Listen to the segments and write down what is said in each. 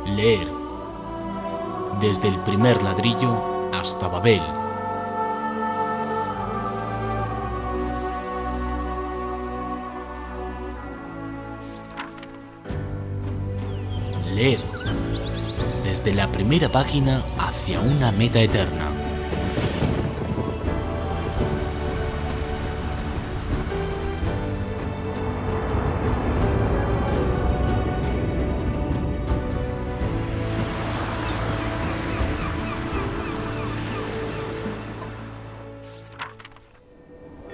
Leer, desde el primer ladrillo hasta Babel. Leer, desde la primera página hacia una meta eterna.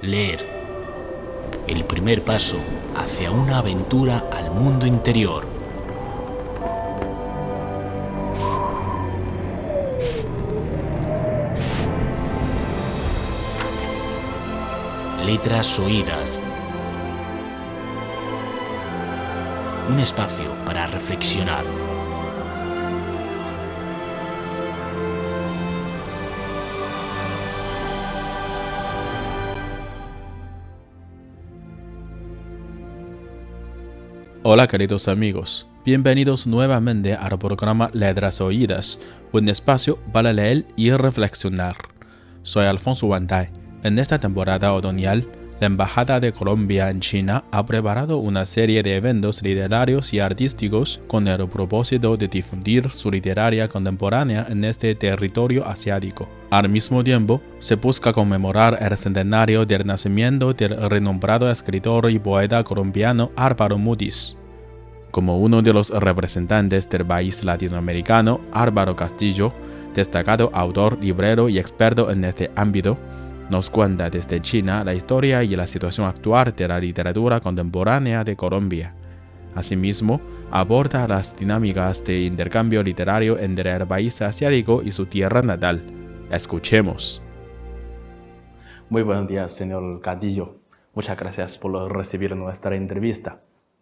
Leer, el primer paso hacia una aventura al mundo interior. Letras oídas. Un espacio para reflexionar. Hola queridos amigos, bienvenidos nuevamente al programa Letras Oídas, un espacio para leer y reflexionar. Soy Alfonso Wantay. En esta temporada otoñal, la Embajada de Colombia en China ha preparado una serie de eventos literarios y artísticos con el propósito de difundir su literaria contemporánea en este territorio asiático. Al mismo tiempo, se busca conmemorar el centenario del nacimiento del renombrado escritor y poeta colombiano Álvaro Mutis. Como uno de los representantes del país latinoamericano, Álvaro Castillo, destacado autor, librero y experto en este ámbito, nos cuenta desde China la historia y la situación actual de la literatura contemporánea de Colombia. Asimismo, aborda las dinámicas de intercambio literario entre el país asiático y su tierra natal. Escuchemos. Muy buenos días, señor Castillo. Muchas gracias por recibir nuestra entrevista.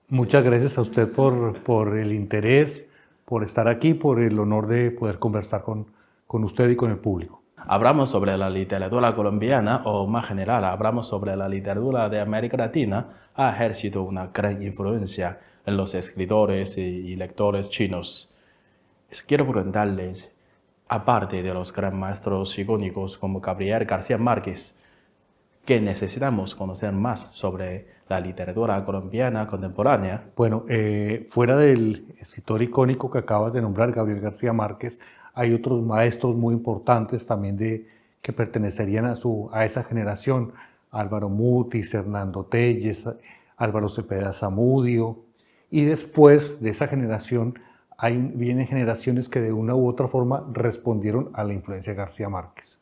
Muchas gracias a usted por el interés, por estar aquí, por el honor de poder conversar con usted y con el público. Hablamos sobre la literatura colombiana, o más general, hablamos sobre la literatura de América Latina. Ha ejercido una gran influencia en los escritores y lectores chinos. Quiero preguntarles, aparte de los gran maestros icónicos como Gabriel García Márquez, ¿qué necesitamos conocer más sobre la literatura colombiana contemporánea? Bueno, fuera del escritor icónico que acabas de nombrar, Gabriel García Márquez, hay otros maestros muy importantes también que pertenecerían a esa generación. Álvaro Mutis, Hernando Telles, Álvaro Cepeda Zamudio. Y después de esa generación vienen generaciones que de una u otra forma respondieron a la influencia de García Márquez.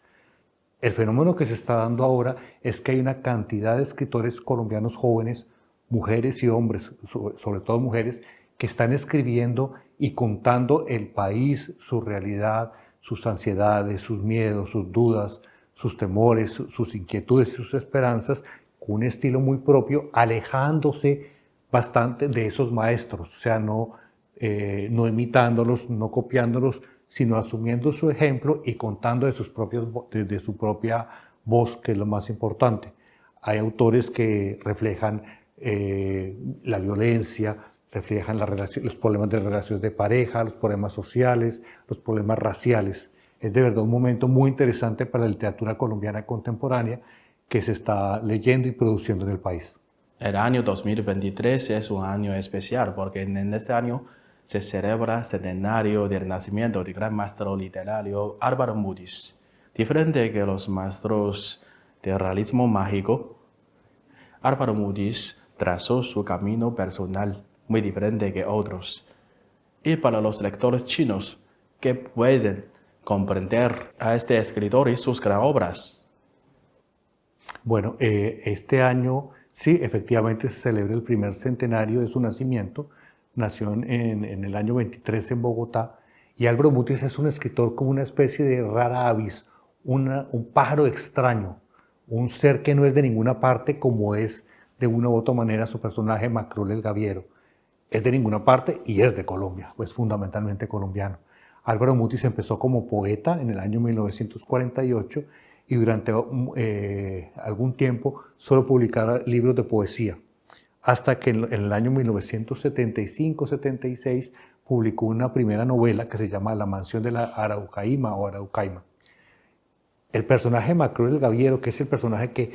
El fenómeno que se está dando ahora es que hay una cantidad de escritores colombianos jóvenes, mujeres y hombres, sobre todo mujeres, que están escribiendo y contando el país, su realidad, sus ansiedades, sus miedos, sus dudas, sus temores, sus inquietudes y sus esperanzas, con un estilo muy propio, alejándose bastante de esos maestros, o sea, no imitándolos, no copiándolos, sino asumiendo su ejemplo y contando de su propia voz, que es lo más importante. Hay autores que reflejan la violencia, reflejan los problemas de relaciones de pareja, los problemas sociales, los problemas raciales. Es de verdad un momento muy interesante para la literatura colombiana contemporánea que se está leyendo y produciendo en el país. El año 2023 es un año especial porque en este año se celebra el centenario del nacimiento del gran maestro literario Álvaro Mutis. Diferente que los maestros del realismo mágico, Álvaro Mutis trazó su camino personal muy diferente que otros. Y para los lectores chinos que pueden comprender a este escritor y sus gran obras. Bueno, este año sí, efectivamente se celebra el primer centenario de su nacimiento. Nació en el año 23 en Bogotá, y Álvaro Mutis es un escritor como una especie de rara avis, un pájaro extraño, un ser que no es de ninguna parte, como es de una u otra manera su personaje Macrol el Gaviero. Es de ninguna parte y es de Colombia, pues fundamentalmente colombiano. Álvaro Mutis empezó como poeta en el año 1948 y durante algún tiempo solo publicara libros de poesía, hasta que en el año 1975-76 publicó una primera novela que se llama La mansión de la Araucaima o Araucaima. El personaje Macro el Gaviero, que es el personaje que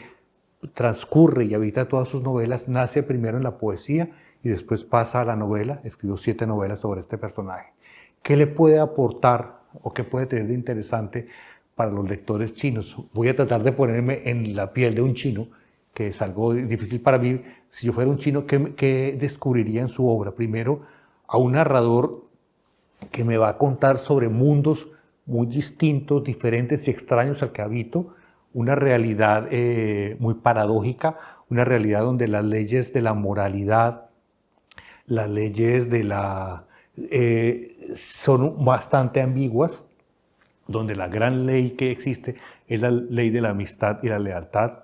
transcurre y habita todas sus novelas, nace primero en la poesía y después pasa a la novela. Escribió 7 novelas sobre este personaje. ¿Qué le puede aportar o qué puede tener de interesante para los lectores chinos? Voy a tratar de ponerme en la piel de un chino, que es algo difícil para mí. Si yo fuera un chino, ¿qué descubriría en su obra? Primero, a un narrador que me va a contar sobre mundos muy distintos, diferentes y extraños al que habito, una realidad muy paradójica, una realidad donde las leyes de la moralidad, las leyes de la son bastante ambiguas, donde la gran ley que existe es la ley de la amistad y la lealtad.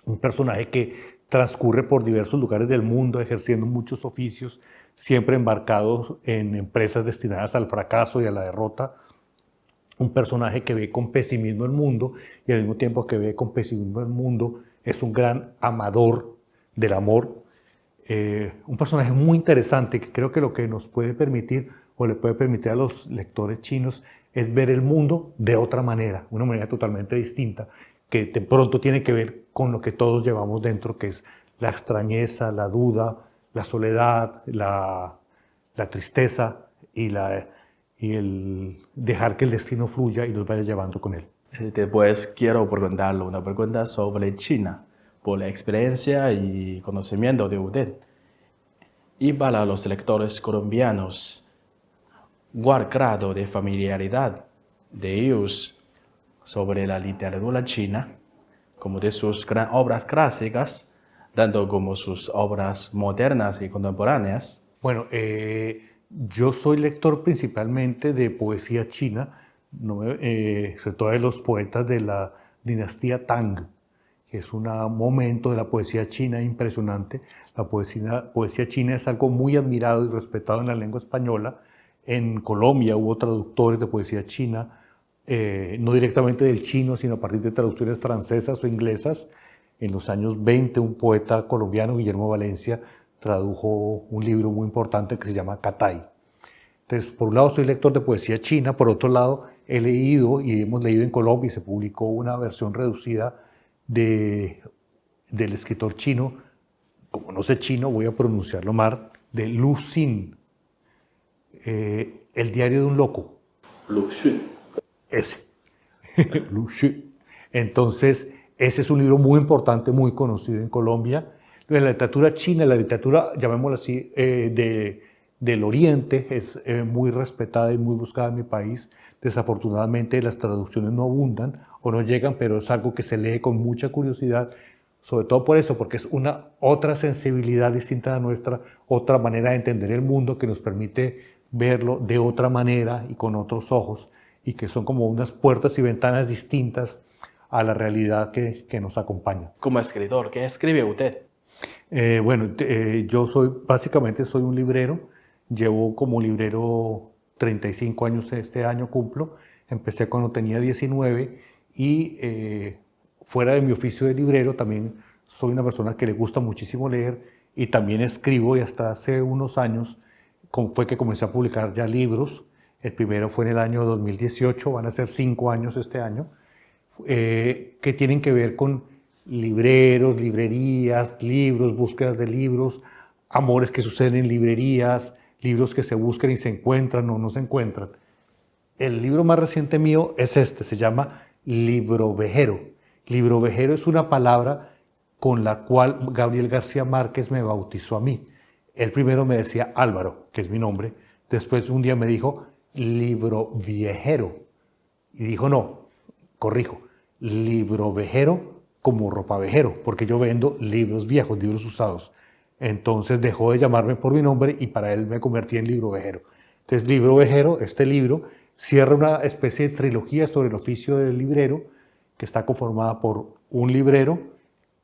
Un personaje que transcurre por diversos lugares del mundo ejerciendo muchos oficios, siempre embarcados en empresas destinadas al fracaso y a la derrota. Un personaje que ve con pesimismo el mundo y al mismo tiempo que ve con pesimismo el mundo es un gran amador del amor. Un personaje muy interesante que creo que lo que nos puede permitir o le puede permitir a los lectores chinos es ver el mundo de otra manera, una manera totalmente distinta, que de pronto tiene que ver con lo que todos llevamos dentro, que es la extrañeza, la duda, la soledad, la tristeza y el dejar que el destino fluya y nos vaya llevando con él. Después quiero preguntarle una pregunta sobre China, por la experiencia y conocimiento de usted. Y para los lectores colombianos, ¿cuál grado de familiaridad de ellos sobre la literatura china, como de sus obras clásicas, tanto como sus obras modernas y contemporáneas? Bueno, yo soy lector principalmente de poesía china, sobre todo de los poetas de la dinastía Tang, que es un momento de la poesía china impresionante. La poesía china es algo muy admirado y respetado en la lengua española. En Colombia hubo traductores de poesía china, no directamente del chino, sino a partir de traducciones francesas o inglesas. En los años 20, un poeta colombiano, Guillermo Valencia, tradujo un libro muy importante que se llama Catay. Entonces, por un lado soy lector de poesía china, por otro lado he leído y hemos leído en Colombia y se publicó una versión reducida del escritor chino, como no sé chino voy a pronunciarlo mal, de Lu Xun, El diario de un loco. Lu Xun. Ese, Lu Xun. Entonces, ese es un libro muy importante, muy conocido en Colombia. La literatura china, la literatura, llamémosla así, del Oriente, es muy respetada y muy buscada en mi país. Desafortunadamente las traducciones no abundan o no llegan, pero es algo que se lee con mucha curiosidad, sobre todo por eso, porque es una otra sensibilidad distinta a la nuestra, otra manera de entender el mundo que nos permite verlo de otra manera y con otros ojos, y que son como unas puertas y ventanas distintas a la realidad que nos acompaña. Como escritor, ¿qué escribe usted? Yo básicamente soy un librero, llevo como librero 35 años este año cumplo, empecé cuando tenía 19 y fuera de mi oficio de librero también soy una persona que le gusta muchísimo leer y también escribo y hasta hace unos años fue que comencé a publicar ya libros. El primero fue en el año 2018, van a ser 5 años este año, que tienen que ver con libreros, librerías, libros, búsquedas de libros, amores que suceden en librerías, libros que se buscan y se encuentran o no se encuentran. El libro más reciente mío es este, se llama Librovejero. Librovejero es una palabra con la cual Gabriel García Márquez me bautizó a mí. Él primero me decía Álvaro, que es mi nombre, después un día me dijo Libroviejero y dijo no, corrijo, Librovejero como ropavejero, porque yo vendo libros viejos, libros usados. Entonces dejó de llamarme por mi nombre y para él me convertí en Librovejero. Entonces Librovejero, este libro, cierra una especie de trilogía sobre el oficio del librero, que está conformada por un librero,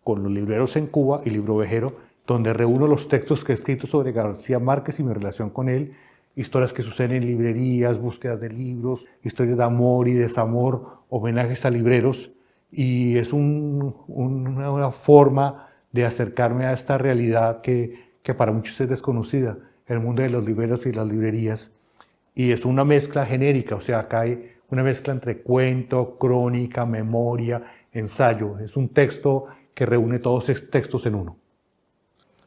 con los libreros en Cuba y Librovejero, donde reúno los textos que he escrito sobre García Márquez y mi relación con él, historias que suceden en librerías, búsquedas de libros, historias de amor y desamor, homenajes a libreros, y es una forma de acercarme a esta realidad que para muchos es desconocida. en el mundo de los libreros y las librerías, y es una mezcla genérica, o sea, acá hay una mezcla entre cuento, crónica, memoria, ensayo. Es un texto que reúne todos esos textos en uno.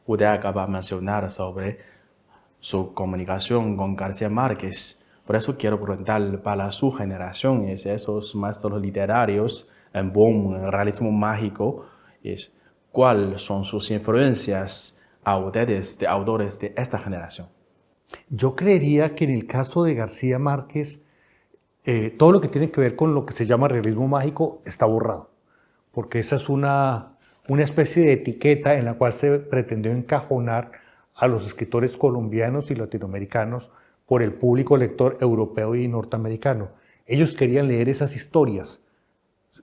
Usted acaba de mencionar sobre su comunicación con García Márquez. Por eso quiero preguntar para su generación, esos maestros literarios en boom, en realismo mágico, ¿cuáles son sus influencias a ustedes, de autores de esta generación? Yo creería que en el caso de García Márquez, todo lo que tiene que ver con lo que se llama realismo mágico está borrado, porque esa es una especie de etiqueta en la cual se pretendió encajonar a los escritores colombianos y latinoamericanos por el público lector europeo y norteamericano. Ellos querían leer esas historias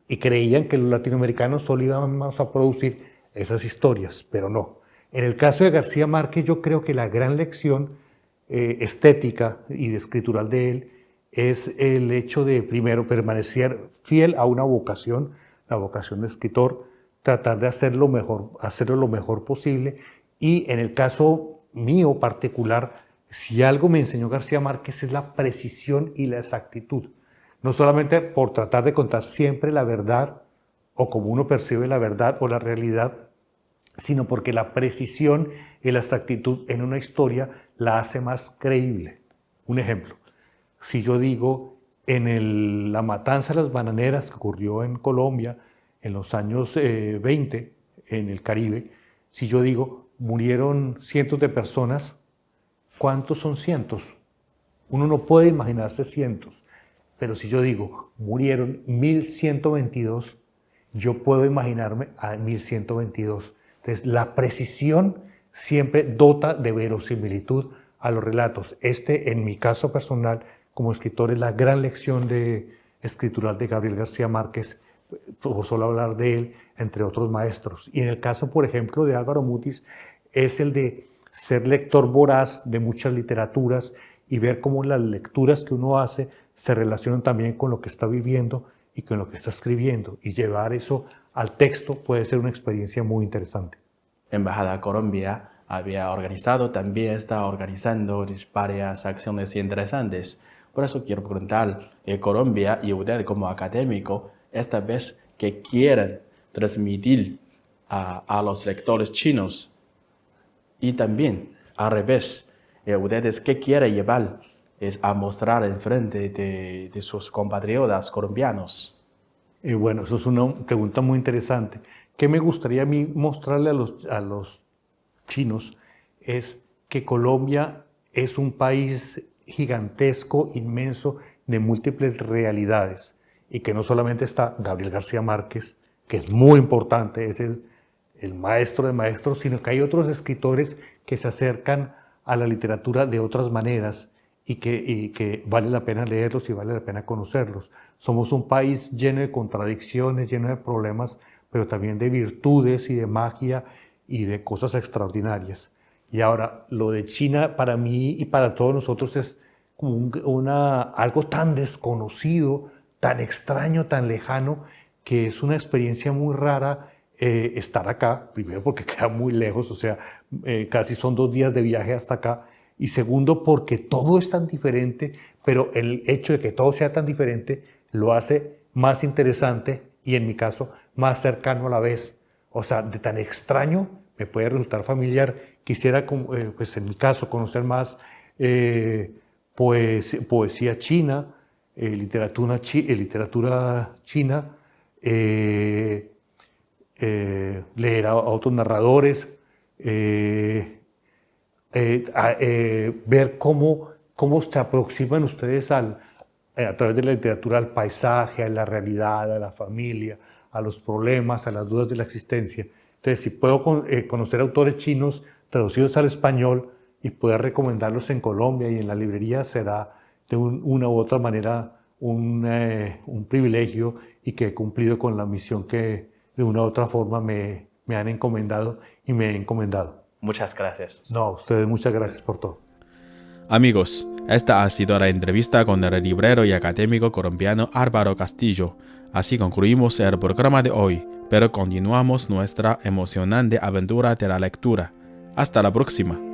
y creían que los latinoamericanos solo íbamos a producir esas historias, pero no. En el caso de García Márquez, yo creo que la gran lección estética y escritural de él es el hecho de, primero, permanecer fiel a una vocación, la vocación de escritor, tratar de hacerlo lo mejor posible. Y en el caso mío particular, si algo me enseñó García Márquez es la precisión y la exactitud. No solamente por tratar de contar siempre la verdad, o como uno percibe la verdad o la realidad, sino porque la precisión y la exactitud en una historia la hace más creíble. Un ejemplo, si yo digo la matanza de las bananeras que ocurrió en Colombia en los años 20, en el Caribe, si yo digo murieron cientos de personas, ¿cuántos son cientos? Uno no puede imaginarse cientos, pero si yo digo murieron 1122, yo puedo imaginarme a 1122. Entonces, la precisión siempre dota de verosimilitud a los relatos. En mi caso personal, como escritor, es la gran lección escritural de Gabriel García Márquez, por solo hablar de él, entre otros maestros. Y en el caso, por ejemplo, de Álvaro Mutis, es el de ser lector voraz de muchas literaturas y ver cómo las lecturas que uno hace se relacionan también con lo que está viviendo y con lo que está escribiendo, y llevar eso al texto puede ser una experiencia muy interesante. Embajada Colombia está organizando varias acciones interesantes. Por eso quiero preguntar, Colombia y usted como académico, esta vez que quieren transmitir a los lectores chinos, y también al revés, ustedes qué quieren llevar a mostrar en frente de sus compatriotas colombianos. Bueno, eso es una pregunta muy interesante. ¿Qué me gustaría a mí mostrarle a los chinos? Es que Colombia es un país gigantesco, inmenso, de múltiples realidades, y que no solamente está Gabriel García Márquez, que es muy importante, es el maestro de maestros, sino que hay otros escritores que se acercan a la literatura de otras maneras y que vale la pena leerlos y vale la pena conocerlos. Somos un país lleno de contradicciones, lleno de problemas, pero también de virtudes y de magia y de cosas extraordinarias. Y ahora, lo de China para mí y para todos nosotros es como algo tan desconocido, tan extraño, tan lejano, que es una experiencia muy rara estar acá, primero porque queda muy lejos, o sea, casi son 2 días de viaje hasta acá, y segundo porque todo es tan diferente, pero el hecho de que todo sea tan diferente lo hace más interesante y en mi caso más cercano a la vez. O sea, de tan extraño me puede resultar familiar. Quisiera, pues en mi caso, conocer más poesía china, literatura china, leer a otros narradores, ver cómo se aproximan ustedes a través de la literatura al paisaje, a la realidad, a la familia, a los problemas, a las dudas de la existencia. Entonces, si puedo conocer autores chinos traducidos al español y poder recomendarlos en Colombia y en la librería, será de una u otra manera un privilegio, y que he cumplido con la misión que de una u otra forma me han encomendado y me he encomendado. Muchas gracias. No, a ustedes muchas gracias por todo. Amigos, esta ha sido la entrevista con el librero y académico colombiano Álvaro Castillo. Así concluimos el programa de hoy, pero continuamos nuestra emocionante aventura de la lectura. Hasta la próxima.